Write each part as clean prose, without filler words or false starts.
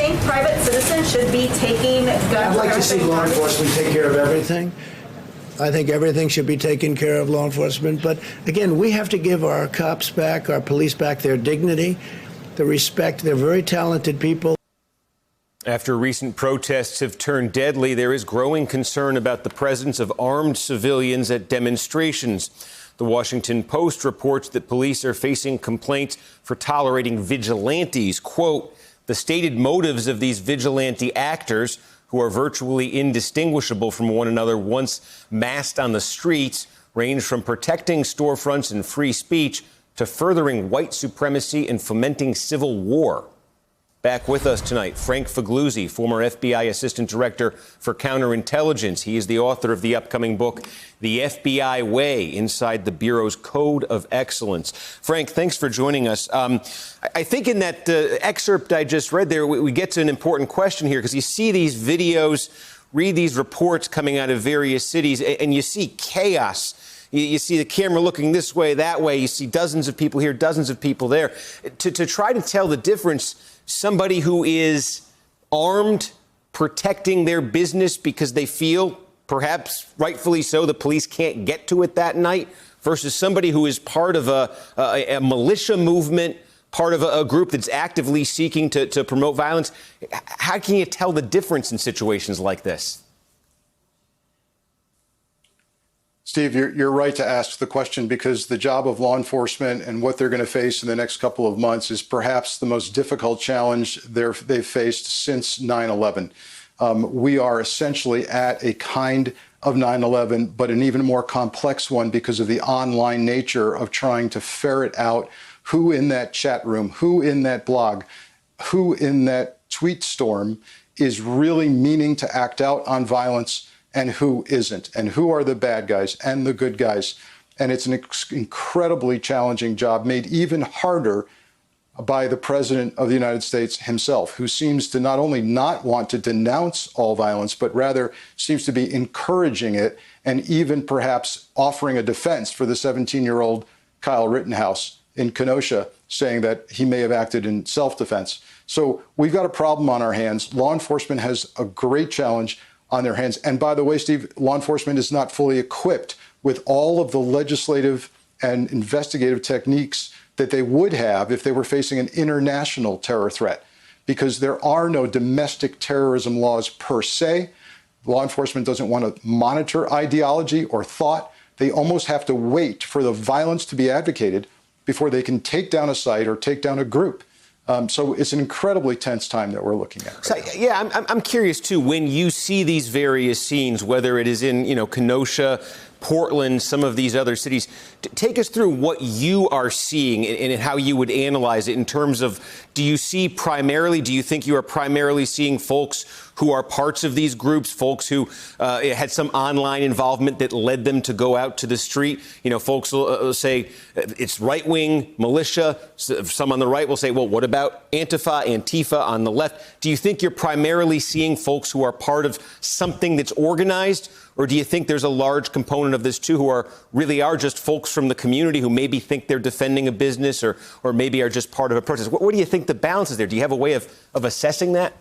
think private citizens should be taking guns? I'd like to see law enforcement take care of everything. I think everything should be taken care of law enforcement. But again, we have to give our cops back, our police back, their dignity, the respect. They're very talented people. After recent protests have turned deadly, there is growing concern about the presence of armed civilians at demonstrations. The Washington Post reports that police are facing complaints for tolerating vigilantes. Quote, the stated motives of these vigilante actors, who are virtually indistinguishable from one another once massed on the streets, range from protecting storefronts and free speech to furthering white supremacy and fomenting civil war. Back with us tonight, Frank Figliuzzi, former FBI Assistant Director for Counterintelligence. He is the author of the upcoming book, The FBI Way, Inside the Bureau's Code of Excellence. Frank, thanks for joining us. I think in that excerpt I just read there, we get to an important question here, because you see these videos, read these reports coming out of various cities, and you see chaos. You see the camera looking this way, that way. You see dozens of people here, dozens of people there. To try to tell the difference, somebody who is armed, protecting their business because they feel, perhaps rightfully so, the police can't get to it that night, versus somebody who is part of a militia movement, part of a group that's actively seeking to promote violence. How can you tell the difference in situations like this? Steve, you're right to ask the question, because the job of law enforcement and what they're going to face in the next couple of months is perhaps the most difficult challenge they've faced since 9/11. We are essentially at a kind of 9/11, but an even more complex one because of the online nature of trying to ferret out who in that chat room, who in that blog, who in that tweet storm is really meaning to act out on violence and who isn't, and who are the bad guys and the good guys. And it's an incredibly challenging job, made even harder by the President of the United States himself, who seems to not only not want to denounce all violence, but rather seems to be encouraging it, and even perhaps offering a defense for the 17-year-old Kyle Rittenhouse in Kenosha, saying that he may have acted in self-defense. So we've got a problem on our hands. Law enforcement has a great challenge on their hands. And by the way, Steve, law enforcement is not fully equipped with all of the legislative and investigative techniques that they would have if they were facing an international terror threat, because there are no domestic terrorism laws per se. Law enforcement doesn't want to monitor ideology or thought. They almost have to wait for the violence to be advocated before they can take down a site or take down a group. So it's an incredibly tense time that we're looking at. Right so, yeah, I'm curious, too, when you see these various scenes, whether it is in, Kenosha, Portland, some of these other cities, take us through what you are seeing and how you would analyze it in terms of, do you think you are primarily seeing folks who are parts of these groups, folks who had some online involvement that led them to go out to the street? Folks will say it's right-wing militia. Some on the right will say, well, what about Antifa on the left? Do you think you're primarily seeing folks who are part of something that's organized? Or do you think there's a large component of this, too, who really are just folks from the community who maybe think they're defending a business or maybe are just part of a protest? What do you think the balance is there? Do you have a way of assessing that?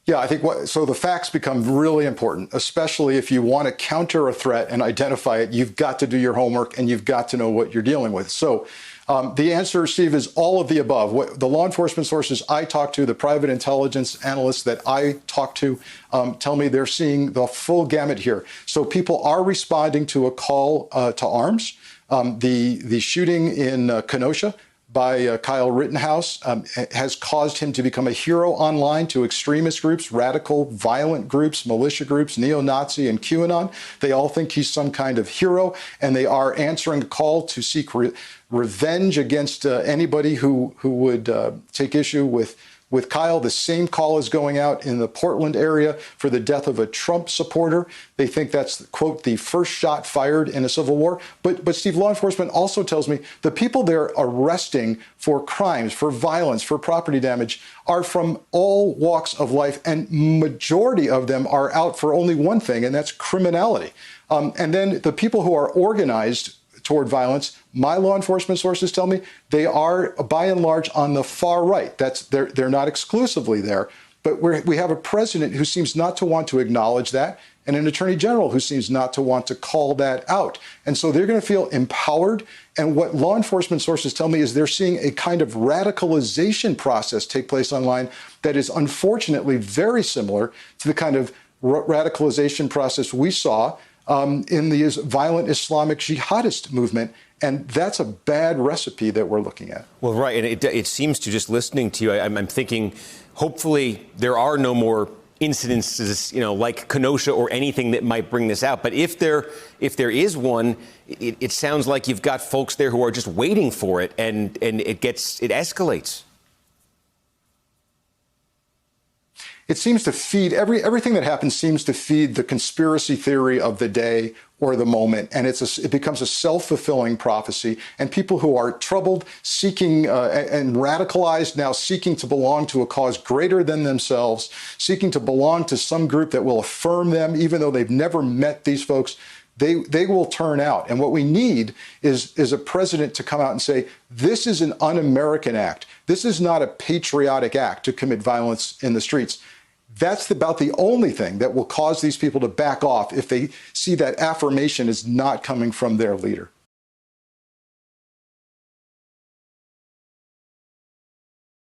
Yeah, I think so the facts become really important, especially if you want to counter a threat and identify it. You've got to do your homework and you've got to know what you're dealing with. So the answer, Steve, is all of the above. The law enforcement sources I talk to, the private intelligence analysts that I talk to, tell me they're seeing the full gamut here. So people are responding to a call to arms. The shooting in Kenosha by Kyle Rittenhouse has caused him to become a hero online to extremist groups, radical, violent groups, militia groups, neo-Nazi and QAnon. They all think he's some kind of hero, and they are answering a call to seek revenge against anybody who would take issue with Kyle. The same call is going out in the Portland area for the death of a Trump supporter. They think that's, quote, the first shot fired in a civil war. But Steve, law enforcement also tells me the people they're arresting for crimes, for violence, for property damage are from all walks of life. And majority of them are out for only one thing, and that's criminality. And then the people who are organized toward violence, my law enforcement sources tell me they are, by and large, on the far right. They're not exclusively there, but we have a president who seems not to want to acknowledge that, and an attorney general who seems not to want to call that out. And so they're going to feel empowered. And what law enforcement sources tell me is they're seeing a kind of radicalization process take place online that is unfortunately very similar to the kind of radicalization process we saw in the violent Islamic jihadist movement. And that's a bad recipe that we're looking at. Well, right. And it seems to, just listening to you, I'm thinking, hopefully there are no more incidences, like Kenosha or anything that might bring this out. But if there is one, it sounds like you've got folks there who are just waiting for it, and it escalates. It seems to feed everything that happens seems to feed the conspiracy theory of the day or the moment, and it becomes a self-fulfilling prophecy. And people who are troubled, seeking and radicalized, now seeking to belong to a cause greater than themselves, seeking to belong to some group that will affirm them, even though they've never met these folks. They will turn out. And what we need is a president to come out and say, this is an un-American act. This is not a patriotic act to commit violence in the streets. That's about the only thing that will cause these people to back off if they see that affirmation is not coming from their leader.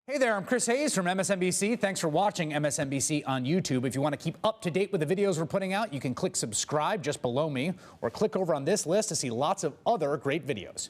Hey there, I'm Chris Hayes from MSNBC. Thanks for watching MSNBC on YouTube. If you want to keep up to date with the videos we're putting out, you can click subscribe just below me, or click over on this list to see lots of other great videos.